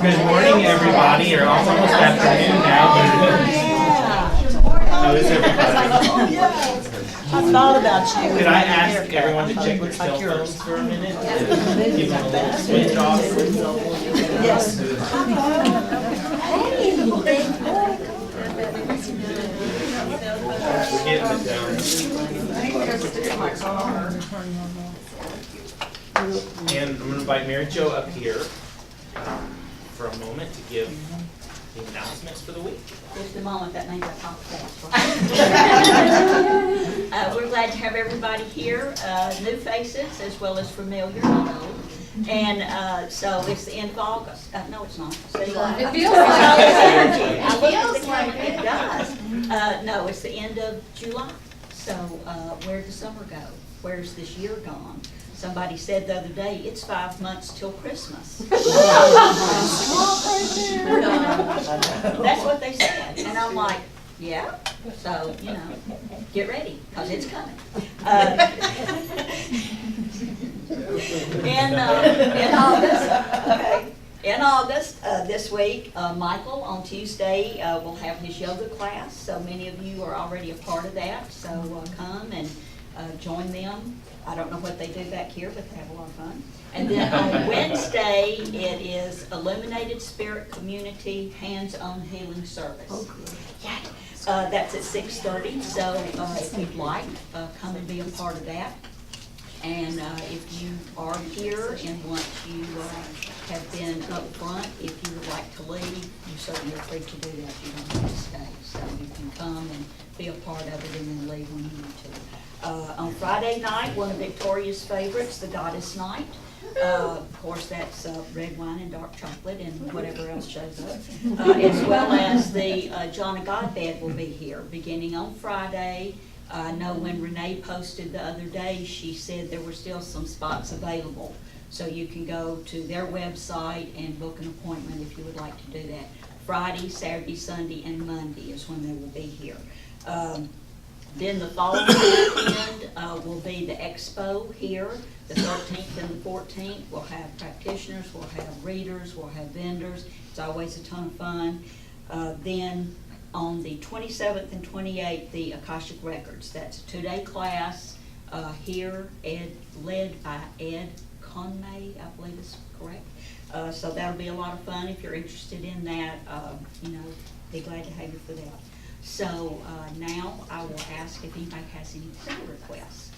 Good morning, everybody, or almost afternoon now. How is everybody? I thought about you. Could I ask everyone to check their cell phones for a minute? Give them a little switch off. Yes. We're getting it down. And I'm going to invite Mary Jo up here for a moment to give the announcements for the week. Just a moment, that means I talk fast. We're glad to have everybody here, new faces as well as familiar, not old. And so it's the end of August. No, it's not. See, It feels I like look at the calendar, it does. No, it's the end of July. So where'd the summer go? Where's this year gone? Somebody said the other day, it's 5 months till Christmas. That's what they said. And I'm like, yeah. So, you know, get ready, because it's coming. In August, this week, Michael on Tuesday will have his yoga class. So many of you are already a part of that. So come and join them. I don't know what they do back here, but they have a lot of fun. And then on Wednesday, it is Illuminated Spirit Community Hands-On Healing Service. Oh, good. Yeah. That's at 6:30, so if you'd like, come and be a part of that. And if you are here and once you have been up front, if you would like to leave, you certainly are free to do that. You don't have to stay. So you can come and be a part of it and then leave when you need to. On Friday night, one of Victoria's favorites, the Goddess Night. Of course, that's red wine and dark chocolate and whatever else shows up. As well as the John of God Bed will be here beginning on Friday. I know when Renee posted the other day, she said there were still some spots available. So you can go to their website and book an appointment if you would like to do that. Friday, Saturday, Sunday, and Monday is when they will be here. Then the following weekend will be the expo here, the 13th and the 14th. We'll have practitioners, we'll have readers, we'll have vendors. It's always a ton of fun. Then on the 27th and 28th, the Akashic Records. That's a 2-day class here, led by Ed Conway, I believe is correct. So that'll be a lot of fun. If you're interested in that, you know, be glad to have you for that. So now I will ask if anybody has any prayer requests.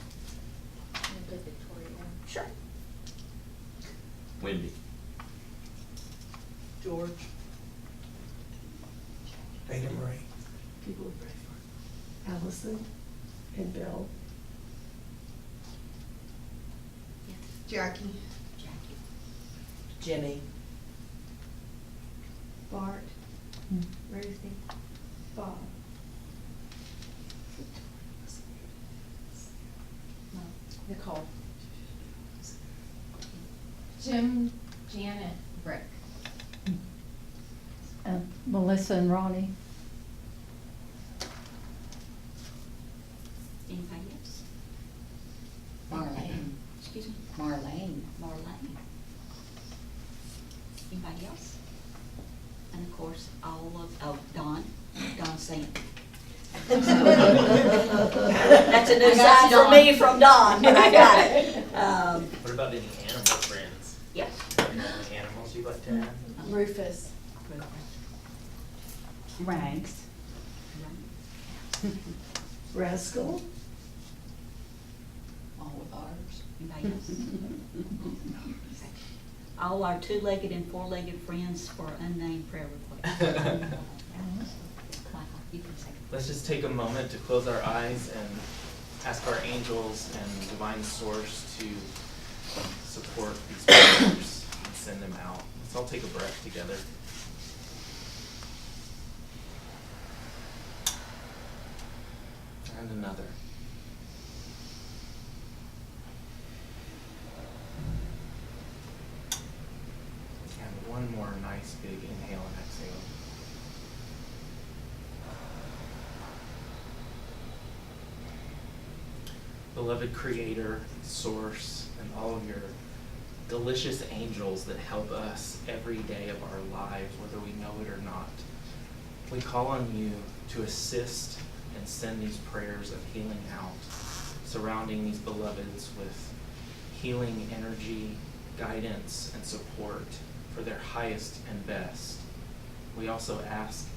Sure. Wendy. George. Ada Marie. People to pray for. Allison and Bill. Jackie. Jackie. Jenny. Bart. Ruthie. Bob. Nicole. Jim, Janet, Rick. Melissa and Ronnie. Anybody else? Marlene. Excuse me? Marlene. Marlene. Anybody else? And of course, all of, Don Sandy. That's a new side for me from Don. I got it. What about any animal friends? Yes. Any animals you'd like to add? Rufus. Rags. Rascal. All of ours. Anybody else? All our 2-legged and 4-legged friends for unnamed prayer requests. Michael, you can say it. Let's just take a moment to close our eyes and ask our angels and divine source to support these prayers and send them out. Let's all take a breath together. And another. And one more nice big inhale and exhale. Beloved Creator, Source, and all of your delicious angels that help us every day of our lives, whether we know it or not. We call on you to assist and send these prayers of healing out, surrounding these beloveds with healing energy, guidance, and support for their highest and best. We also ask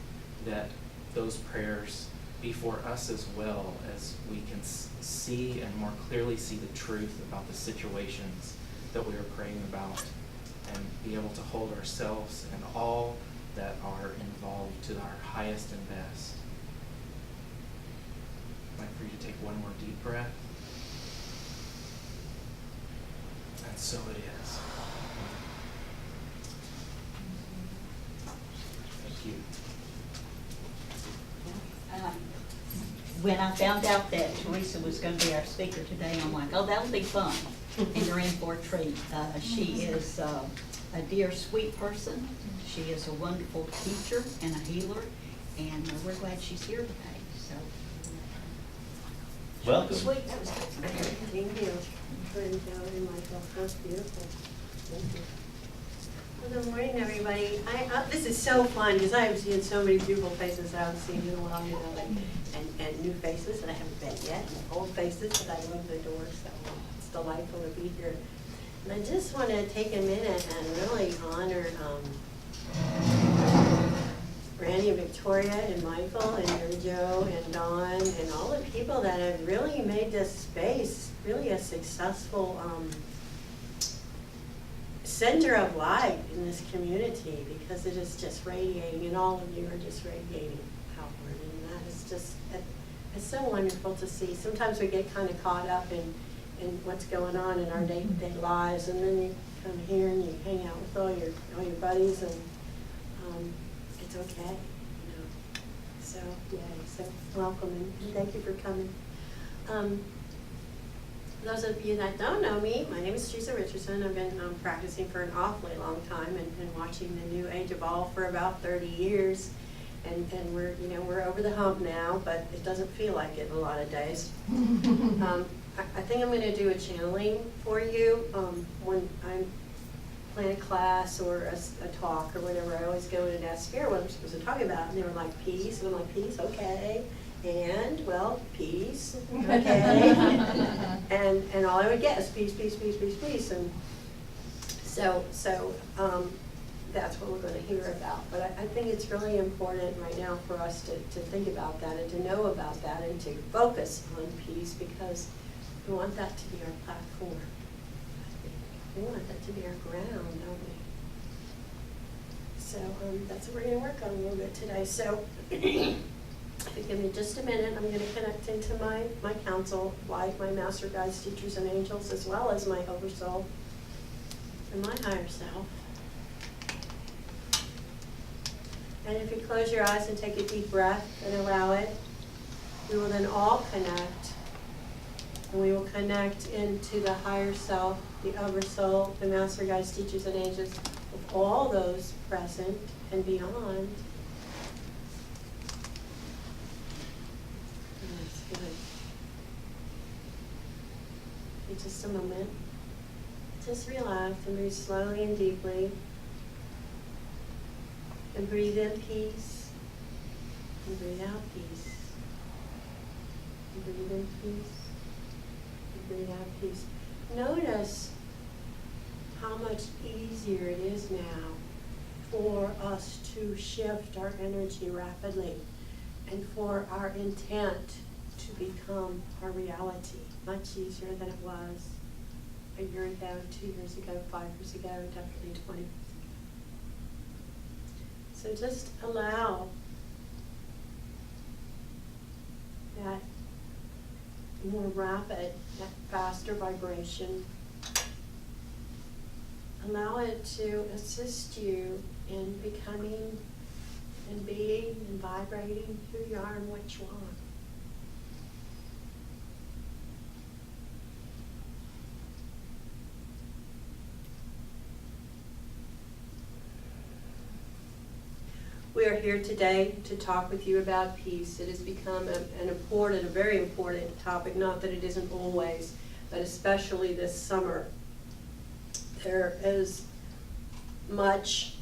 that those prayers be for us as well, as we can see and more clearly see the truth about the situations that we are praying about, and be able to hold ourselves and all that are involved to our highest and best. I'd like for you to take one more deep breath. And so it is. Thank you. When I found out that Theresa was going to be our speaker today, I'm like, oh, that'll be fun. And you're in for a treat. She is a dear, sweet person. She is a wonderful teacher and a healer, and we're glad she's here today. So, Welcome. Sweet, that was good. Thank you. Good job, and Michael, that's beautiful. Thank you. Well, good morning, everybody. This is so fun, because I have seen so many beautiful faces I haven't seen in a while, you know, and new faces that I haven't met yet, and old faces that I love the door, so it's delightful to be here. And I just want to take a minute and really honor Randy and Victoria and Michael and Mary Jo and Dawn and all the people that have really made this space really a successful center of light in this community, because it is just radiating, and all of you are just radiating outward, and that is just, it's so wonderful to see. Sometimes we get kind of caught up in what's going on in our day-to-day lives, and then you come here and you hang out with all your buddies, and it's okay, you know. So yeah, so welcome, and thank you for coming. Those of you that don't know me, my name is Theresa Richardson. I've been practicing for an awfully long time, and watching the new age evolve for about 30 years. And we're over the hump now, but it doesn't feel like it a lot of days. I think I'm going to do a channeling for you when I plan a class or a talk or whatever. I always go in and ask Spirit what I'm supposed to talk about, and they were like, peace, and I'm like, peace, okay. And, well, peace, okay. and all I would get is peace, peace, peace, peace, peace. And so that's what we're going to hear about. But I think it's really important right now for us to think about that and to know about that and to focus on peace, because we want that to be our platform. We want that to be our ground, don't we? So that's what we're going to work on a little bit today. So if you give me just a minute, I'm going to connect into my council, like my master guides, teachers, and angels, as well as my oversoul and my higher self. And if you close your eyes and take a deep breath and allow it, we will then all connect. And we will connect into the higher self, the oversoul, the master guides, teachers, and angels, of all those present and beyond. That's good. In just a moment, just relax and breathe slowly and deeply. And breathe in peace. And breathe out peace. And breathe in peace. And breathe out peace. Notice how much easier it is now for us to shift our energy rapidly, and for our intent to become our reality. Much easier than it was a year ago, 2 years ago, 5 years ago, definitely 20 years ago. So just allow that more rapid, that faster vibration. Allow it to assist you in becoming and being and vibrating who you are and what you want. We are here today to talk with you about peace. It has become a very important topic, not that it isn't always, but especially this summer. there is much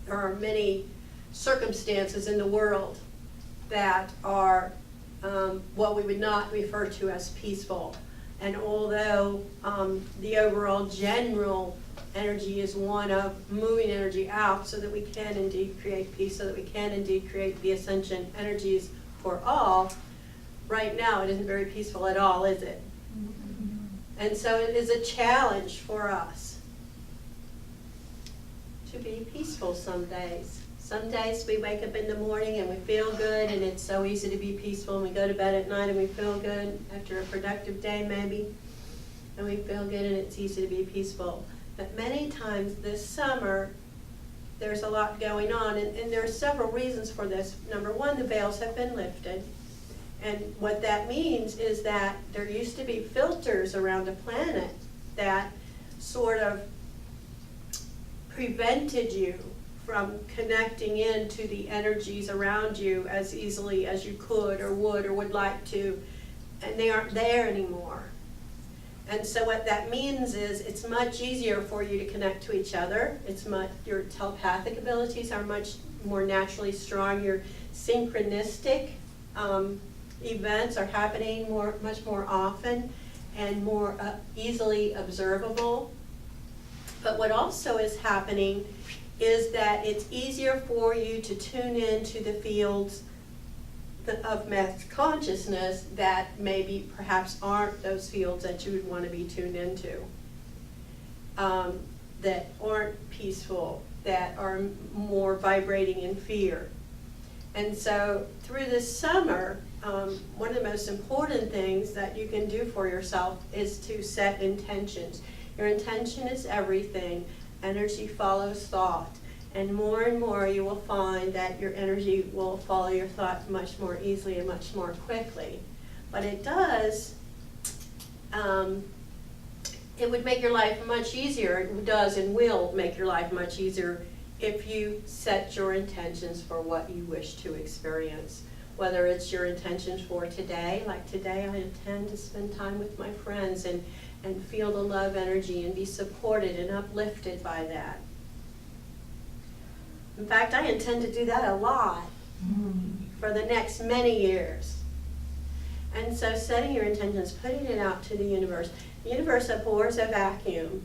there are many circumstances in the world that are what we would not refer to as peaceful. And although the overall general energy is one of moving energy out so that we can indeed create peace, so that we can indeed create the ascension energies for all, right now it isn't very peaceful at all, is it? And so it is a challenge for us to be peaceful some days. Some days we wake up in the morning and we feel good, and it's so easy to be peaceful, and we go to bed at night and we feel good after a productive day maybe, and we feel good and it's easy to be peaceful. But many times this summer, there's a lot going on, and there are several reasons for this. Number one, the veils have been lifted. And what that means is that there used to be filters around the planet that sort of prevented you from connecting into the energies around you as easily as you could or would like to, and they aren't there anymore. And so what that means is it's much easier for you to connect to each other. Your telepathic abilities are much more naturally strong. Your synchronistic events are happening much more often and more easily observable. But what also is happening is that it's easier for you to tune into the fields of mass consciousness that maybe perhaps aren't those fields that you would want to be tuned into, that aren't peaceful, that are more vibrating in fear. And so through this summer, one of the most important things that you can do for yourself is to set intentions. Your intention is everything. Energy follows thought. And more you will find that your energy will follow your thought much more easily and much more quickly. But it does, it would make your life much easier. It does and will make your life much easier if you set your intentions for what you wish to experience. Whether it's your intentions for today, like today I intend to spend time with my friends and feel the love energy and be supported and uplifted by that. In fact, I intend to do that a lot for the next many years. And so setting your intentions, putting it out to the universe abhors a vacuum.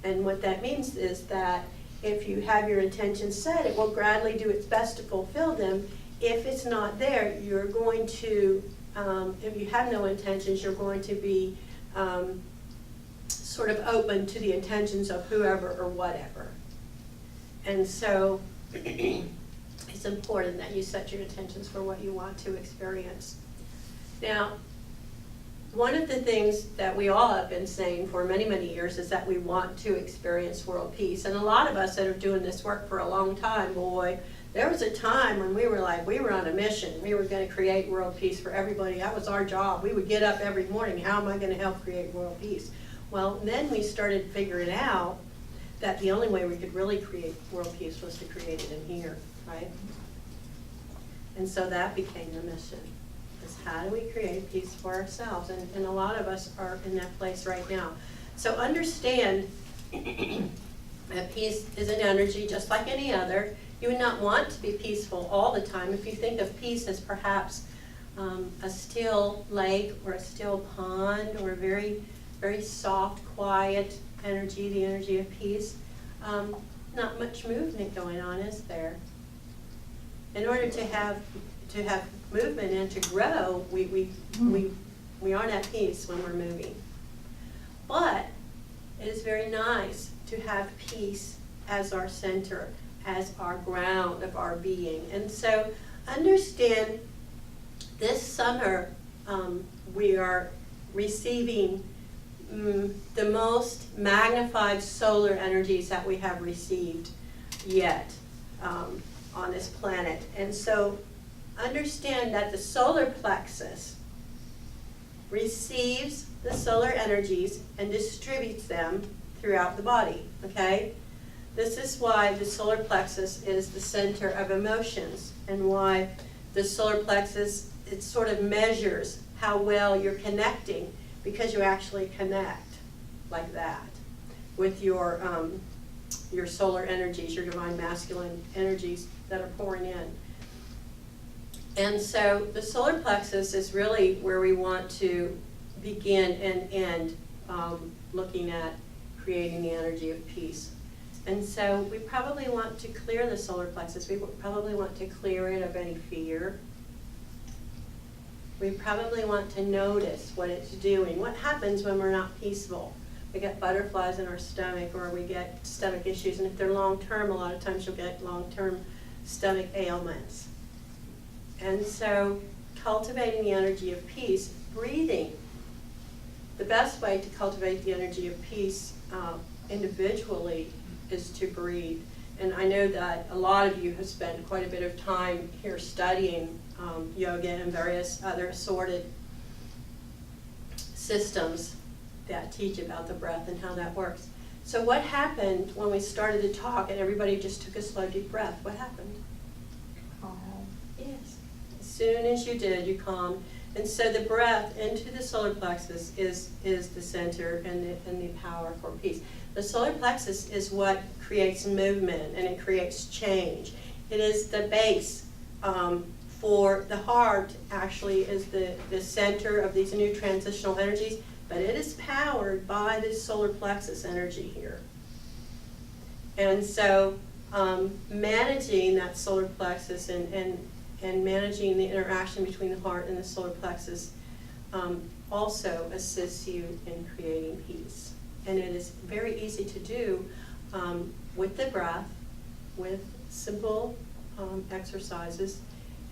And what that means is that if you have your intentions set, it will gladly do its best to fulfill them. If it's not there, you're going to, if you have no intentions, you're going to be sort of open to the intentions of whoever or whatever. And so it's important that you set your intentions for what you want to experience. Now, one of the things that we all have been saying for many, many years is that we want to experience world peace. And a lot of us that are doing this work for a long time, boy, there was a time when we were on a mission. We were going to create world peace for everybody. That was our job. We would get up every morning. How am I going to help create world peace? Well, then we started figuring out that the only way we could really create world peace was to create it in here, right? And so that became the mission, is how do we create peace for ourselves? And a lot of us are in that place right now. So understand that peace is an energy just like any other. You would not want to be peaceful all the time. If you think of peace as perhaps a still lake or a still pond or a very, very soft, quiet energy, the energy of peace, not much movement going on, is there? In order to have movement and to grow, we aren't at peace when we're moving. But it is very nice to have peace as our center, as our ground of our being. And so understand this summer we are receiving the most magnified solar energies that we have received yet on this planet. And so understand that the solar plexus receives the solar energies and distributes them throughout the body, okay? This is why the solar plexus is the center of emotions, and why the solar plexus it sort of measures how well you're connecting, because you actually connect like that with your solar energies, your divine masculine energies that are pouring in. And so the solar plexus is really where we want to begin and end looking at creating the energy of peace. And so we probably want to clear the solar plexus. We probably want to clear it of any fear. We probably want to notice what it's doing. What happens when we're not peaceful? We get butterflies in our stomach, or we get stomach issues, and if they're long-term, a lot of times you'll get long-term stomach ailments. And so cultivating the energy of peace, breathing. The best way to cultivate the energy of peace individually is to breathe. And I know that a lot of you have spent quite a bit of time here studying yoga and various other assorted systems that teach about the breath and how that works. So what happened when we started to talk and everybody just took a slow, deep breath? What happened? Yes. As soon as you did, you calmed. And so the breath into the solar plexus is the center and the power for peace. The solar plexus is what creates movement, and it creates change. It is the base for the heart, actually, is the center of these new transitional energies, but it is powered by this solar plexus energy here. And so managing that solar plexus and managing the interaction between the heart and the solar plexus also assists you in creating peace. And it is very easy to do with the breath, with simple exercises,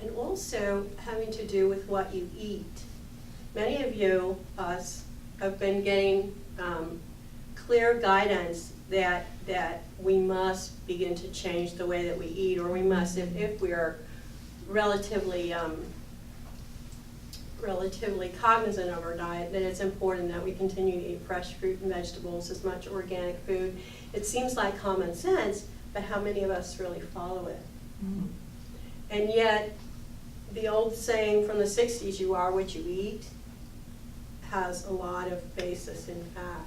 and also having to do with what you eat. Many of you, us, have been getting clear guidance that we must begin to change the way that we eat, or we must, if we are relatively cognizant of our diet, that it's important that we continue to eat fresh fruit and vegetables, as much organic food. It seems like common sense, but how many of us really follow it? Mm. And yet, the old saying from the 60s, you are what you eat, has a lot of basis in fact.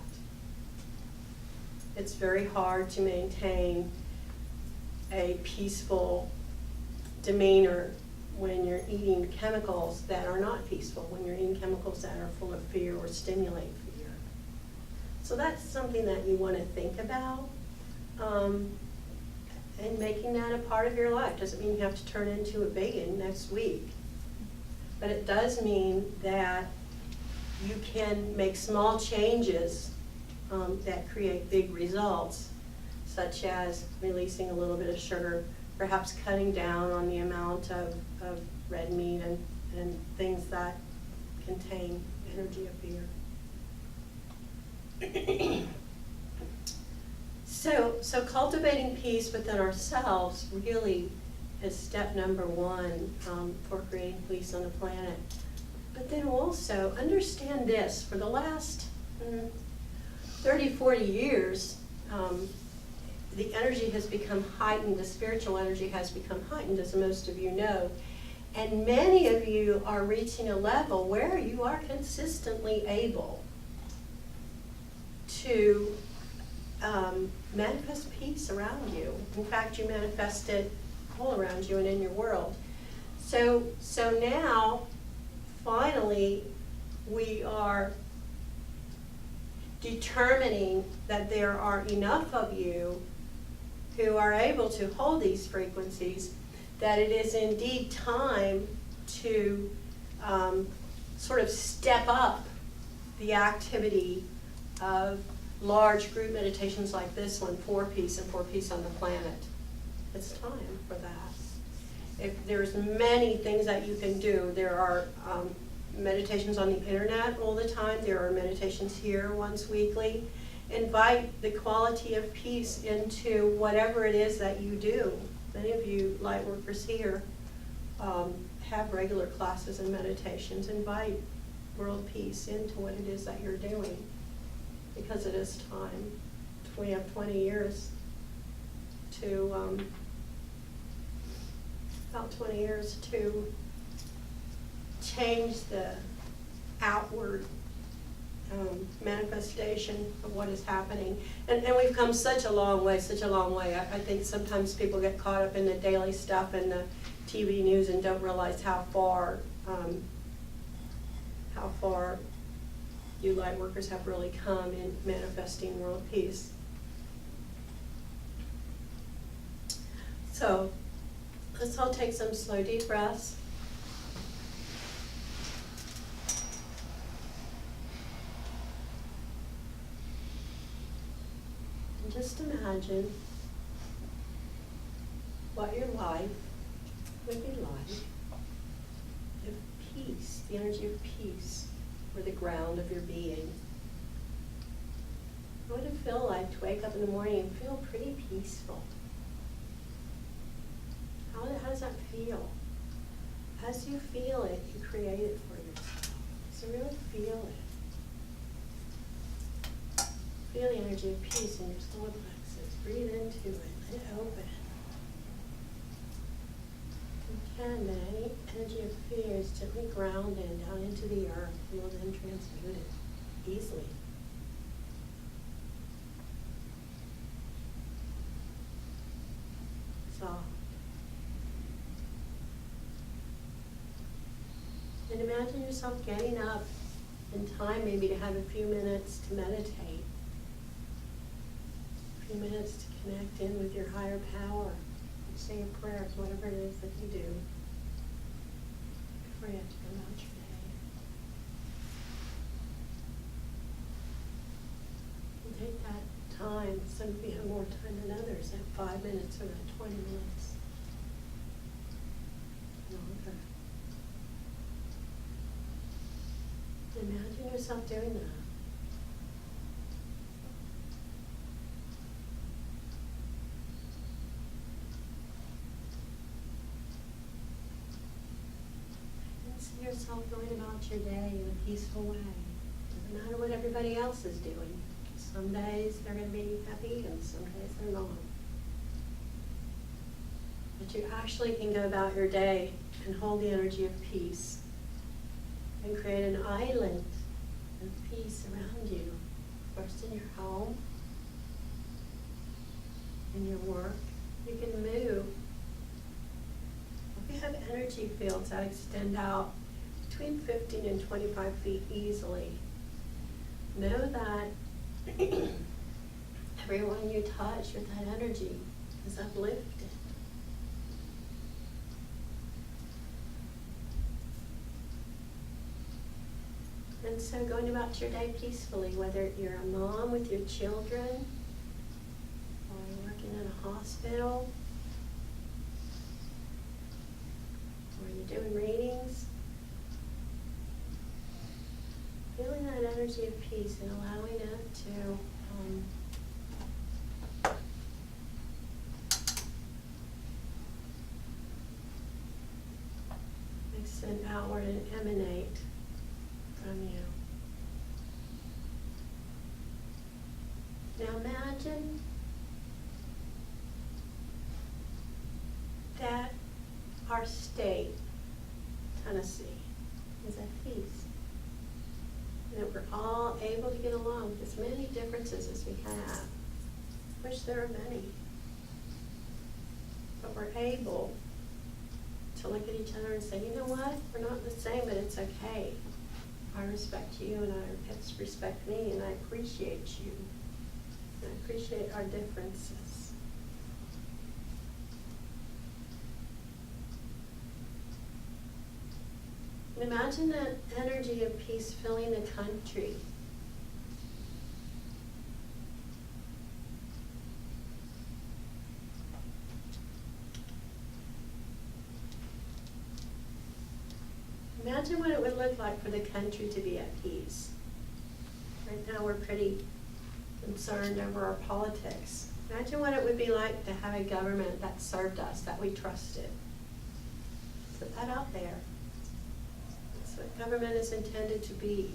It's very hard to maintain a peaceful demeanor when you're eating chemicals that are not peaceful, when you're eating chemicals that are full of fear or stimulate fear. So that's something that you want to think about, and making that a part of your life. Doesn't mean you have to turn into a vegan next week, but it does mean that you can make small changes that create big results, such as releasing a little bit of sugar, perhaps cutting down on the amount of red meat and things that contain energy of fear. So cultivating peace within ourselves really is step number one for creating peace on the planet. But then also understand this, for the last 30, 40 years, the energy has become heightened, the spiritual energy has become heightened, as most of you know. And many of you are reaching a level where you are consistently able to manifest peace around you. In fact, you manifest it all around you and in your world. So now, finally, we are determining that there are enough of you who are able to hold these frequencies, that it is indeed time to sort of step up the activity of large group meditations like this one, for peace and for peace on the planet. It's time for that. If there's many things that you can do. There are meditations on the internet all the time. There are meditations here once weekly. Invite the quality of peace into whatever it is that you do. Many of you light workers here have regular classes and meditations. Invite world peace into what it is that you're doing, because it is time. We have 20 years to, about 20 years to change the outward manifestation of what is happening. And we've come such a long way, such a long way. I think sometimes people get caught up in the daily stuff and the TV news and don't realize how far you light workers have really come in manifesting world peace. So let's all take some slow deep breaths. And just imagine what your life would be like if peace, the energy of peace, were the ground of your being. What would it feel like to wake up in the morning and feel pretty peaceful? How does that feel? As you feel it, you create it for yourself. So really feel it. Feel the energy of peace in your solar plexus. Breathe into it. Let it open. And then any energy of fear is gently grounded down into the earth. You will then transmute it easily. Soft. And imagine yourself getting up in time maybe to have a few minutes to meditate. A few minutes to connect in with your higher power. Say your prayers, whatever it is that you do before you have to go about your day. And take that time. Some of you have more time than others, that 5 minutes or that 20 minutes. Longer. Imagine yourself doing that. See yourself going about your day in a peaceful way. Doesn't matter what everybody else is doing. Some days they're going to be happy and some days they're not. But you actually can go about your day and hold the energy of peace and create an island of peace around you. First in your home, in your work. You can move. We have energy fields that extend out between 15 and 25 feet easily. Know that everyone you touch with that energy is uplifted. And so going about your day peacefully, whether you're a mom with your children, or you're working in a hospital, or you're doing readings, feeling that energy of peace and allowing it to extend outward and emanate from you. Now imagine that our state, Tennessee, is at peace. And that we're all able to get along with as many differences as we have, which there are many. But we're able to look at each other and say, you know what, we're not the same, but it's okay. I respect you and I respect me and I appreciate you. And I appreciate our differences. And imagine that energy of peace filling the country. Imagine what it would look like for the country to be at peace. Right now we're pretty concerned over our politics. Imagine what it would be like to have a government that served us, that we trusted. Put that out there. That's what government is intended to be.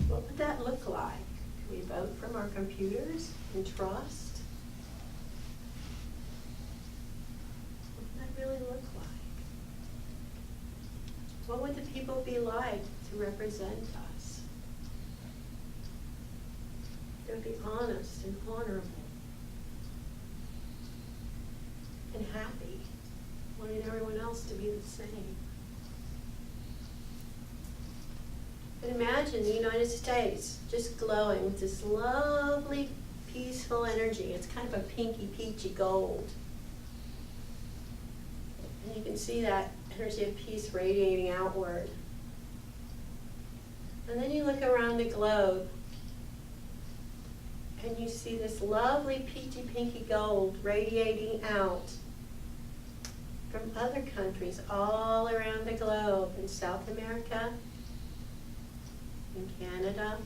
What would that look like? Could we vote from our computers and trust? What would that really look like? people be like to represent us? They would be honest and honorable and happy, wanting everyone else to be the same. But imagine the United States just glowing with this lovely, peaceful energy. It's kind of a pinky, peachy gold. And you can see that energy of peace radiating outward. And then you look around the globe and you see this lovely peachy, pinky gold radiating out from other countries all around the globe, in South America, in Canada.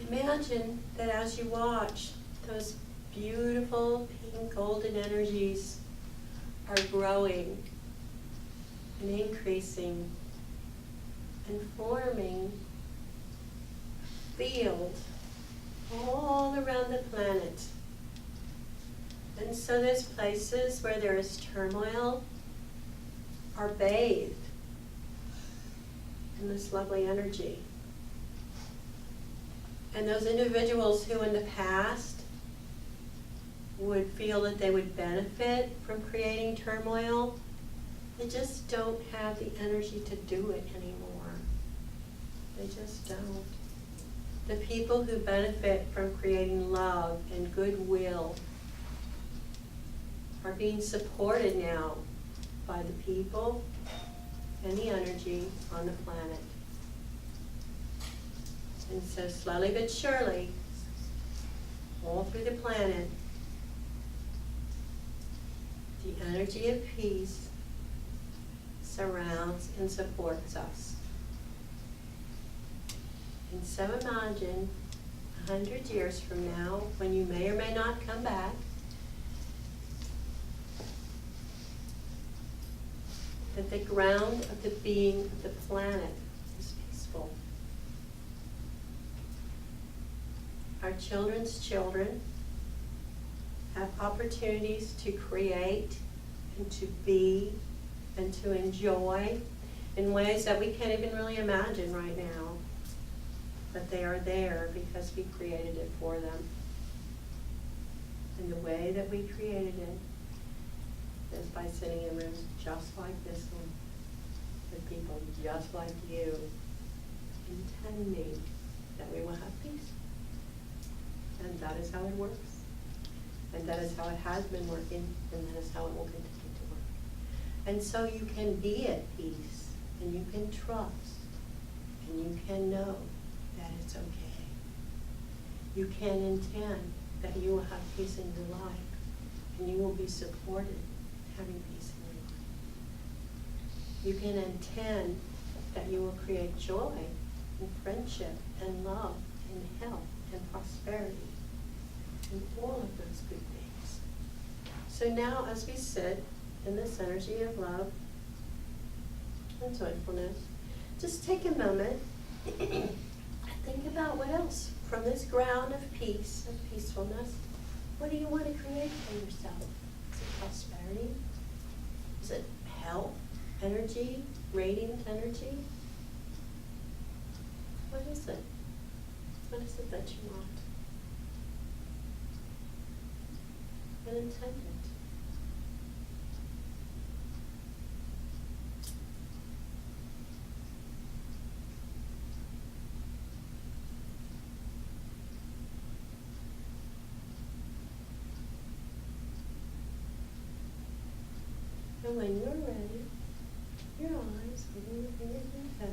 Imagine that as you watch, those beautiful pink golden energies are growing and increasing and forming a field all around the planet. And so those places where there is turmoil are bathed in this lovely energy. And those individuals who in the past would feel that they would benefit from creating turmoil, they just don't have the energy to do it anymore. They just don't. The people who benefit from creating love and goodwill are being supported now by the people and the energy on the planet. And so slowly but surely, all through the planet, the energy of peace surrounds and supports us. And so imagine 100 years from now, when you may or may not come back, that the ground of the being of the planet is peaceful. Our children's children have opportunities to create and to be and to enjoy in ways that we can't even really imagine right now. But they are there because we created it for them. And the way that we created it is by sitting in rooms just like this one, with people just like you, intending that we will have peace. And that is how it works. And that is how it has been working, and that is how it will continue to work. And so you can be at peace, and you can trust, and you can know that it's okay. You can intend that you will have peace in your life, and you will be supported having peace in your life. You can intend that you will create joy and friendship and love and health and prosperity and all of those good things. So now as we sit in this energy of love and joyfulness, just take a moment and think about what else from this ground of peace and peacefulness, what do you want to create for yourself? Is it prosperity? Is it health, energy, radiant energy? What is it? What is it that you want? And intend it. And when you're ready, your eyes, moving your fingers and toes.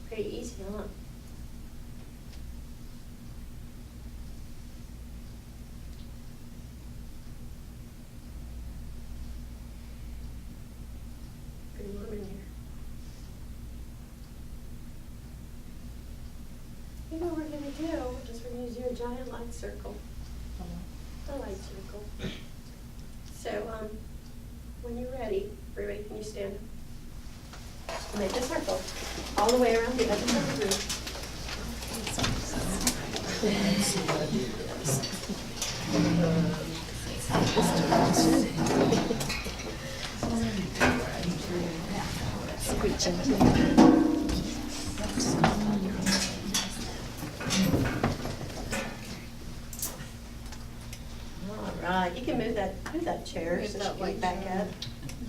Pretty easy, huh? Pretty warm in here. You know what we're gonna do is we're gonna do a giant light circle. the light circle. So, when you're ready, everybody, can you stand? Make a circle all the way around the other side of the room. All right, you can move that chair so she can get back up.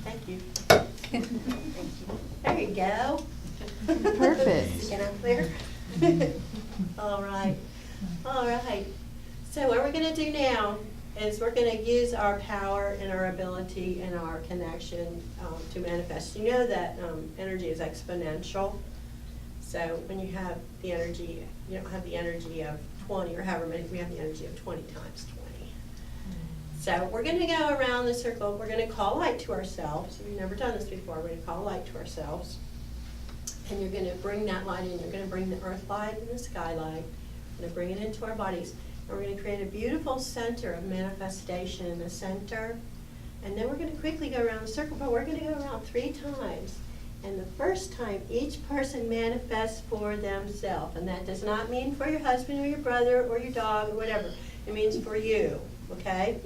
Thank you. There you go. Perfect. Get up there. All right, all right. So what we're gonna do now is we're gonna use our power and our ability and our connection to manifest. You know that energy is exponential. So when you have the energy, you don't have the energy of 20 or however many, we have the energy of 20 times 20. So we're gonna go around the circle. We're gonna call light to ourselves. We've never done this before. We're gonna call light to ourselves. And you're gonna bring that light in. You're gonna bring the earth light and the sky light. You're gonna bring it into our bodies. And we're gonna create a beautiful center of manifestation in the center. And then we're gonna quickly go around the circle, but we're gonna go around 3 times. And the first time, each person manifests for themselves. And that does not mean for your husband or your brother or your dog or whatever. It means for you, okay?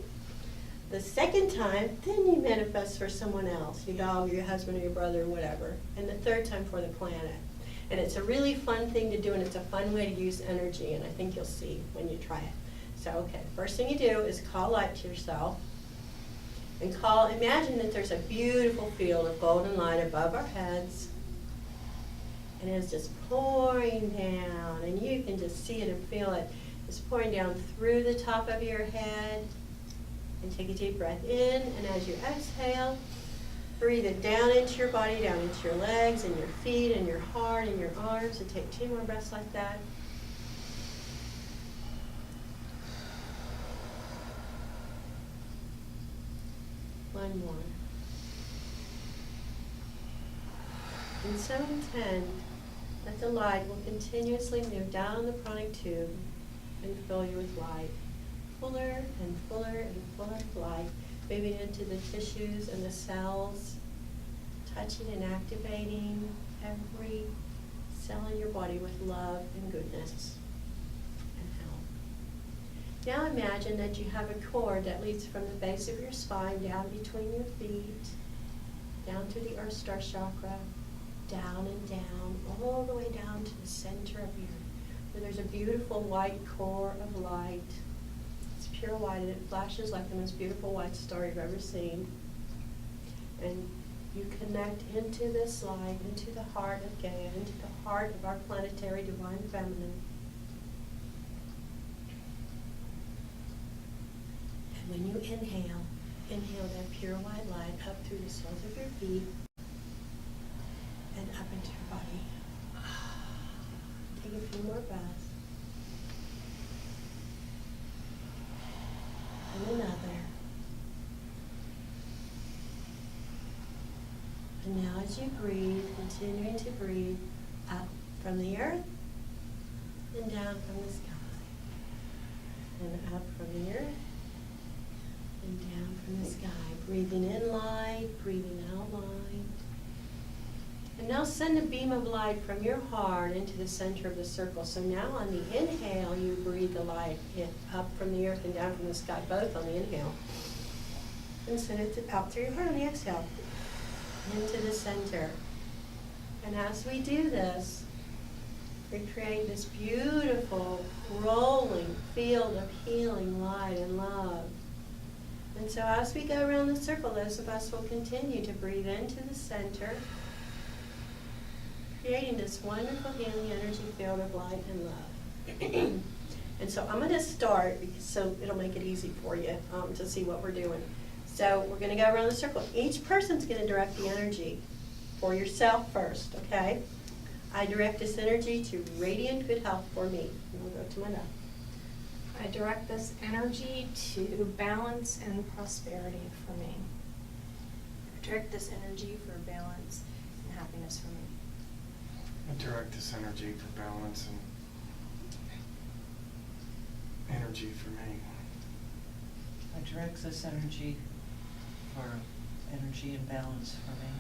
The second time, then you manifest for someone else, your dog or your husband or your brother or whatever. And the third time for the planet. And it's a really fun thing to do, and it's a fun way to use energy, and I think you'll see when you try it. So, okay, first thing you do is call light to yourself. And imagine that there's a beautiful field of golden light above our heads. And it's just pouring down, and you can just see it and feel it. It's pouring down through the top of your head. And take a deep breath in, and as you exhale, breathe it down into your body, down into your legs and your feet and your heart and your arms, and take 2 more breaths like that. One more. And so intend that the light will continuously move down the pranic tube and fill you with light. Fuller and fuller and fuller of light, moving into the tissues and the cells, touching and activating every cell in your body with love and goodness and health. Now imagine that you have a cord that leads from the base of your spine down between your feet, down to the Earth Star Chakra, down and down, all the way down to the center of your, where there's a beautiful white core of light. It's pure white, and it flashes like the most beautiful white star you've ever seen. And you connect into this light, into the heart of Gaia, into the heart of our planetary divine feminine. And when you inhale that pure white light up through the soles of your feet and up into your body. Take a few more breaths. And another. And now as you breathe, continuing to breathe up from the earth and down from the sky. And up from the earth and down from the sky. Breathing in light, breathing out light. And now send a beam of light from your heart into the center of the circle. So now on the inhale, you breathe the light up from the earth and down from the sky, both on the inhale. And send it out through your heart on the exhale, into the center. And as we do this, we create this beautiful, rolling field of healing light and love. And so as we go around the circle, those of us will continue to breathe into the center, creating this wonderful healing energy field of light and love. And so I'm going to start, so it'll make it easy for you to see what we're doing. So we're going to go around the circle. Each person's going to direct the energy for yourself first, okay? I direct this energy to radiant good health for me. And we'll go to my left. I direct this energy to balance and prosperity for me. I direct this energy for balance and happiness for me. I direct this energy for balance and energy for me. I direct this energy for energy and balance for me.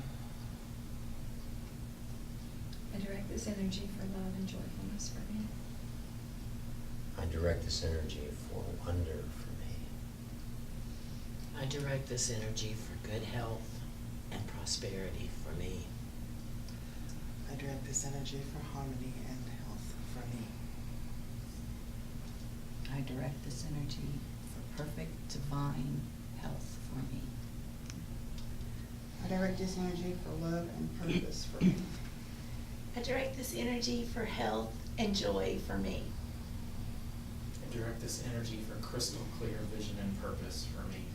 I direct this energy for love and joyfulness for me. I direct this energy for wonder for me. I direct this energy for good health and prosperity for me. I direct this energy for harmony and health for me. I direct this energy for perfect divine health for me. I direct this energy for love and purpose for me. I direct this energy for health and joy for me. I direct this energy for crystal clear vision and purpose for me.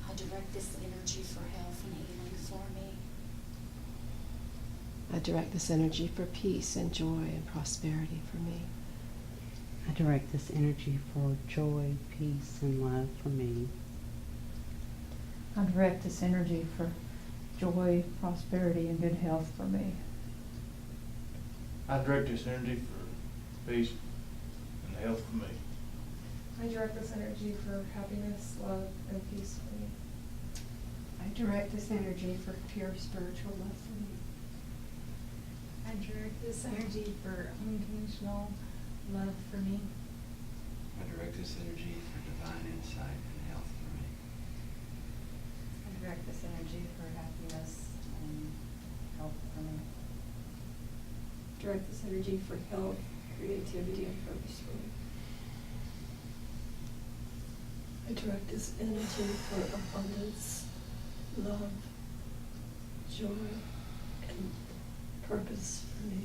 I direct this energy for health and healing for me. I direct this energy for peace and joy and prosperity for me. I direct this energy for joy, peace, and love for me. I direct this energy for joy, prosperity, and good health for me. I direct this energy for peace and health for me. I direct this energy for happiness, love, and peace for me. I direct this energy for pure spiritual love for me. I direct this energy for unconditional love for me. I direct this energy for divine insight and health for me. I direct this energy for happiness and health for me. Direct this energy for health, creativity, and purpose for me. I direct this energy for abundance, love, joy, and purpose for me.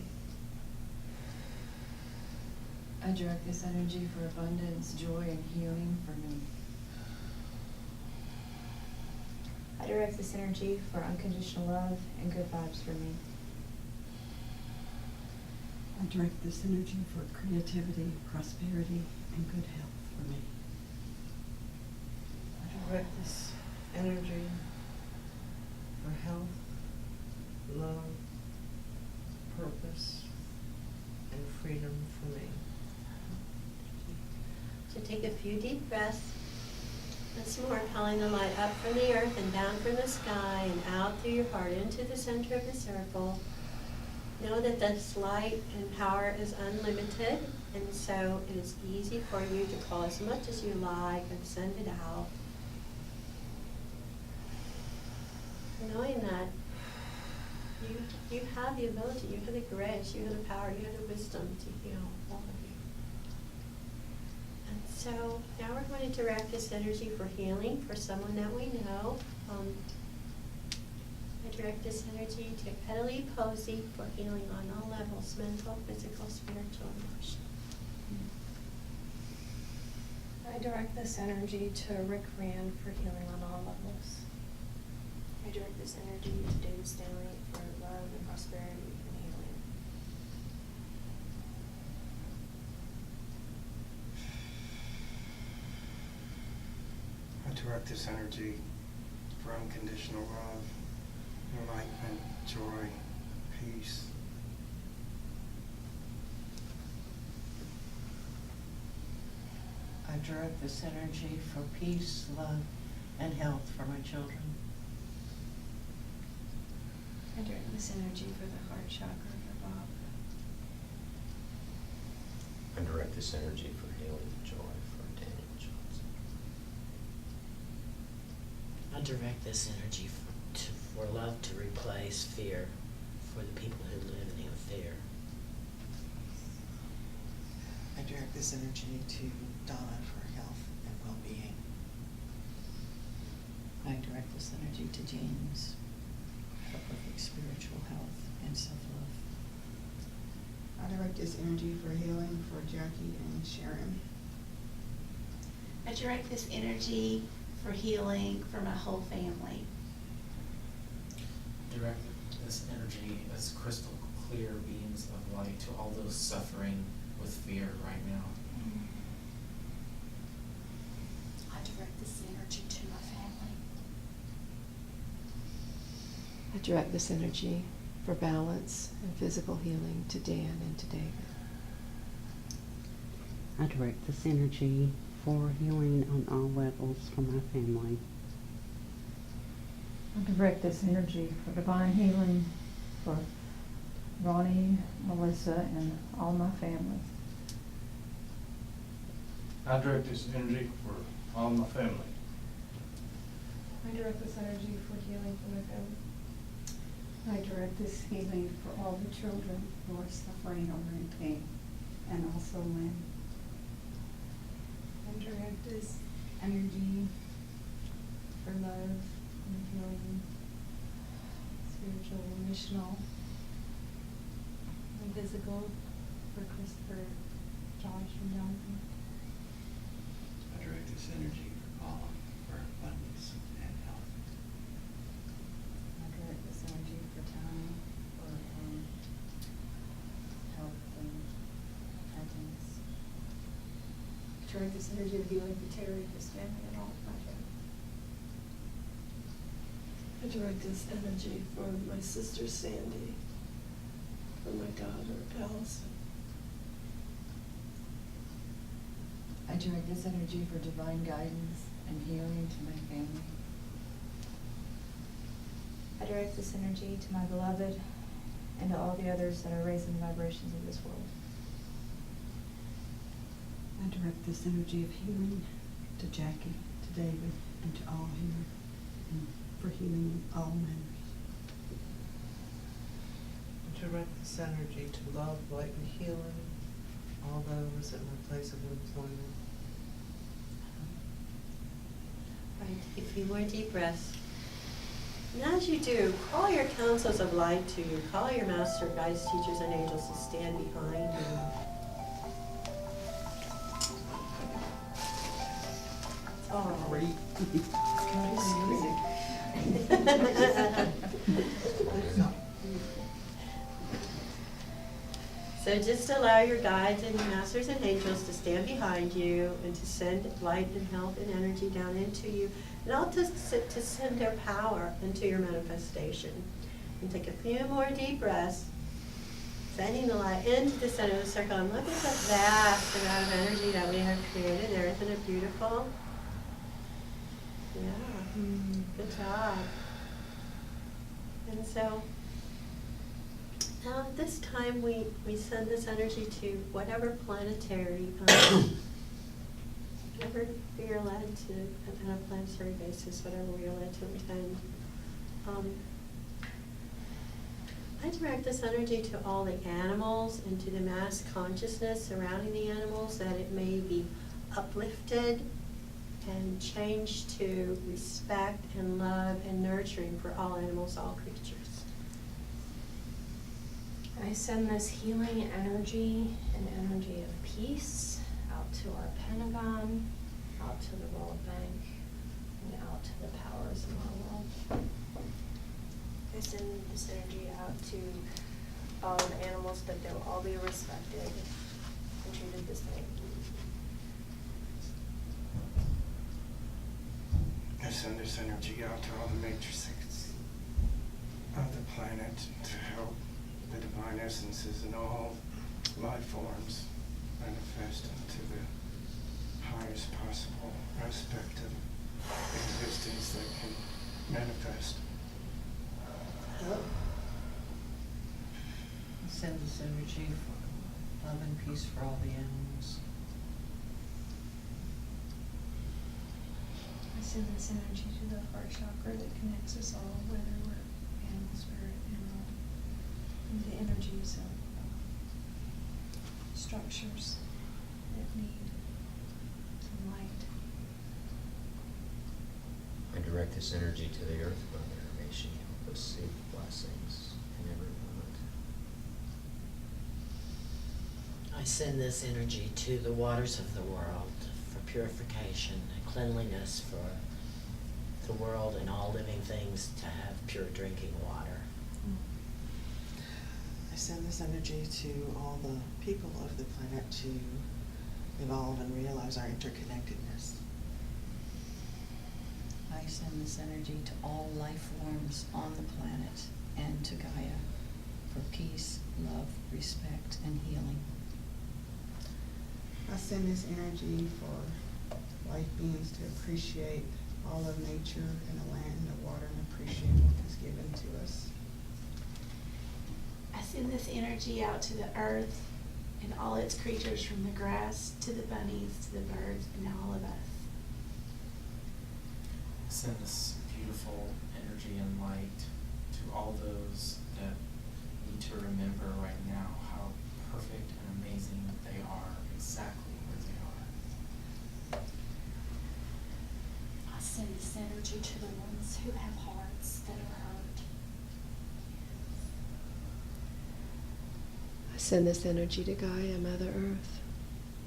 I direct this energy for abundance, joy, and healing for me. I direct this energy for unconditional love and good vibes for me. I direct this energy for creativity, prosperity, and good health for me. I direct this energy for health, love, purpose, and freedom for me. So take a few deep breaths. Once more, calling the light up from the earth and down from the sky and out through your heart into the center of the circle. Know that this light and power is unlimited, and so it is easy for you to call as much as you like and send it out. Knowing that you have the ability, you have the grace, you have the power, you have the wisdom to heal all of you. And so now we're going to direct this energy for healing for someone that we know. I direct this energy to Italy Posey for healing on all levels, mental, physical, spiritual, emotional. I direct this energy to Rick Rand for healing on all levels. I direct this energy to David Stanley for love and prosperity and healing. I direct this energy for unconditional love, enlightenment, joy, peace. I direct this energy for peace, love, and health for my children. I direct this energy for the heart chakra for Bob. I direct this energy for healing and joy for Daniel Johnson. I direct this energy for love to replace fear for the people who live in fear. I direct this energy to Donna for health and well-being. I direct this energy to James for perfect spiritual health and self-love. I direct this energy for healing for Jackie and Sharon. I direct this energy for healing for my whole family. Direct this energy as crystal clear beams of light to all those suffering with fear right now. I direct this energy to my family. I direct this energy for balance and physical healing to Dan and to David. I direct this energy for healing on all levels for my family. I direct this energy for divine healing for Ronnie, Melissa, and all my family. I direct this energy for all my family. I direct this energy for healing for my family. I direct this healing for all the children who are suffering or in pain, and also Lynn. I direct this energy for love and healing, spiritual, missional, and physical for Christopher, Josh, and Jonathan. I direct this energy for Colin for abundance and health. I direct this energy for Tony for health and happiness. I direct this energy of healing for Terry, his family, and all of my family. I direct this energy for my sister Sandy, for my daughter Allison. I direct this energy for divine guidance and healing to my family. I direct this energy to my beloved and to all the others that are raising the vibrations of this world. I direct this energy of healing to Jackie, to David, and to all here, and for healing all memories. I direct this energy to love, light, and healing all those at my place of employment. Right, take a few more deep breaths. And as you do, call your councils of light to you. Call your master, guides, teachers, and angels to stand behind you. Oh. Great. So just allow your guides and your masters and angels to stand behind you and to send light and health and energy down into you, and also to send their power into your manifestation. And take a few more deep breaths, sending the light into the center of the circle. And look at the vast amount of energy that we have created there. Isn't it beautiful? Yeah, good job. And so now at this time we send this energy to whatever planetary, whatever we are led to on a planetary basis, whatever we are led to attend. I direct this energy to all the animals and to the mass consciousness surrounding the animals, that it may be uplifted and changed to respect and love and nurturing for all animals, all creatures. I send this healing energy and energy of peace out to our Pentagon, out to the World Bank, and out to the powers in our world. I send this energy out to all the animals, that they'll all be respected and treated the same. I send this energy out to all the matrices of the planet to help the divine essences and all life forms manifest into the highest possible aspect of existence that can manifest. I send this energy for love and peace for all the animals. I send this energy to the heart chakra that connects us all, whether we're animal, spirit, and the energies of structures that need some light. I direct this energy to the Earth Mother. May she help us see the blessings in every moment. I send this energy to the waters of the world for purification and cleanliness, for the world and all living things to have pure drinking water. I send this energy to all the people of the planet to evolve and realize our interconnectedness. I send this energy to all life forms on the planet and to Gaia for peace, love, respect, and healing. I send this energy for life beings to appreciate all of nature and the land and the water and appreciate what is given to us. I send this energy out to the earth and all its creatures, from the grass to the bunnies to the birds and all of us. Send this beautiful energy and light to all those that need to remember right now how perfect and amazing that they are exactly where they are. I send this energy to the ones who have hearts that are hurt. I send this energy to Gaia, Mother Earth,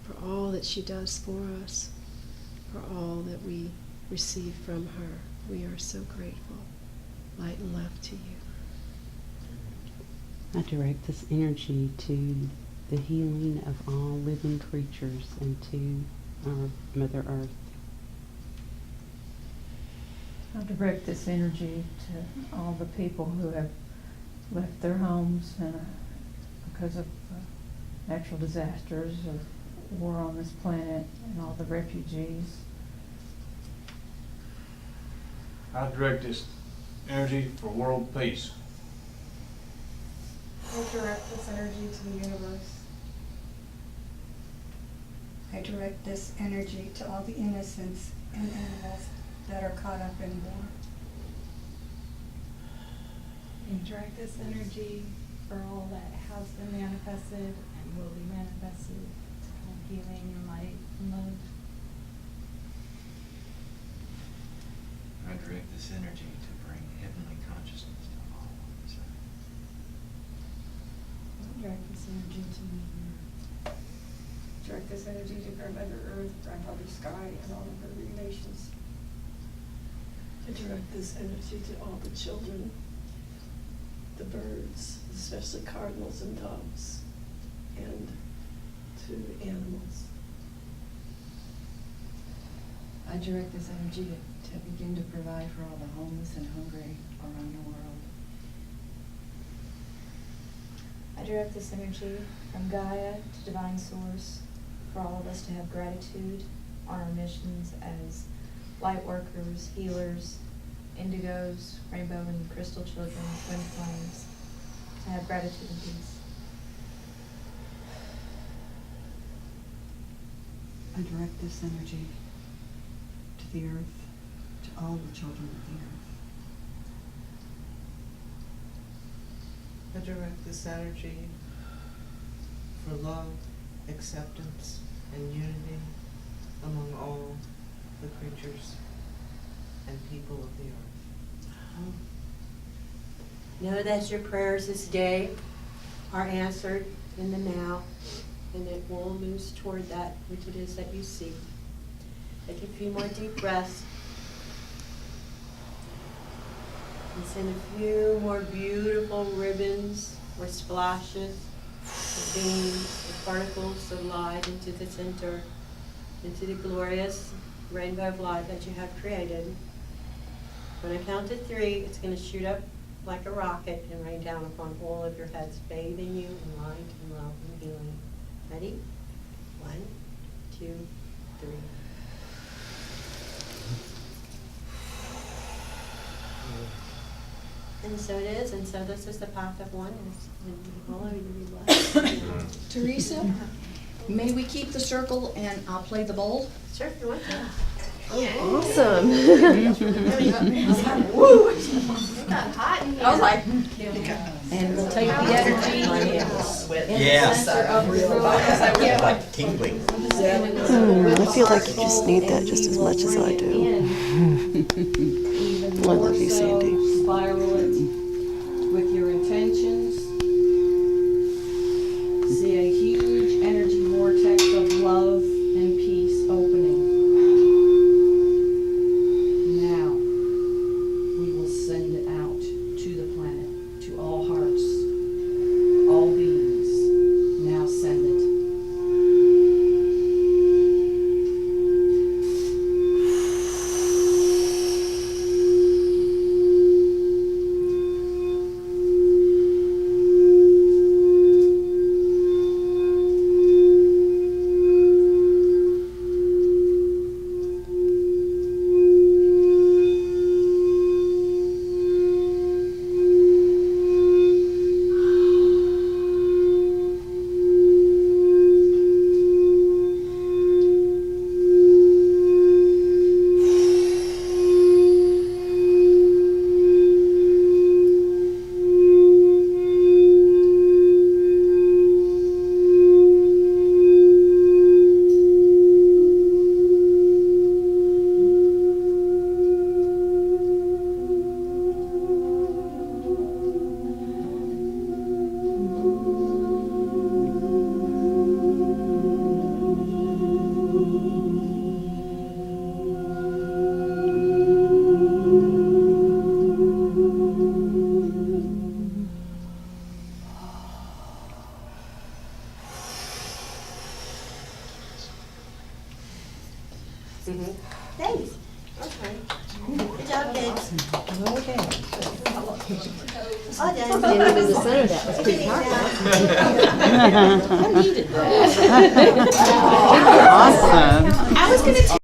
for all that she does for us, for all that we receive from her. We are so grateful. Light and love to you. I direct this energy to the healing of all living creatures and to our Mother Earth. I direct this energy to all the people who have left their homes and because of natural disasters or war on this planet, and all the refugees. I direct this energy for world peace. I direct this energy to the universe. I direct this energy to all the innocents and animals that are caught up in war. I direct this energy for all that has been manifested and will be manifested, to all healing and light and love. I direct this energy to bring heavenly consciousness to all on this earth. I direct this energy to Mother Earth. Direct this energy to Grandmother Earth, Grandfather Sky, and all of her relations. I direct this energy to all the children, the birds, especially cardinals and doves, and to the animals. I direct this energy to begin to provide for all the homeless and hungry around the world. I direct this energy from Gaia to Divine Source for all of us to have gratitude on our missions as light workers, healers, indigos, rainbow and crystal children, twin flames, to have gratitude and peace. I direct this energy to the earth, to all the children of the earth. I direct this energy for love, acceptance, and unity among all the creatures and people of the earth. Know that your prayers this day are answered in the now, and it will move toward that which it is that you seek. Take a few more deep breaths. And send a few more beautiful ribbons or splashes, or beams, or particles of light into the center, into the glorious rainbow of light that you have created. When I count to 3, it's going to shoot up like a rocket and rain down upon all of your heads, bathing you in light and love and healing. Ready? 1, 2, 3. And so it is, and so this is the path of oneness, and all of you be blessed. Theresa, may we keep the circle and I'll play the bowl? Sure, if you want to. Oh, awesome. Woo! It got hot in here. I was like, and we'll take the energy in Yeah. the center of the room. Like tingling. I feel like you just need that just as much as I do. I love you, Sandy. Spiral it with your intentions. See a huge energy vortex of love and peace opening. Now, we will send it out to the planet, to all hearts, all beings. Now send it. Thanks. Okay. Good job, kids. Okay. All done. Standing in the center of that was pretty hard. I needed that. Awesome. I was gonna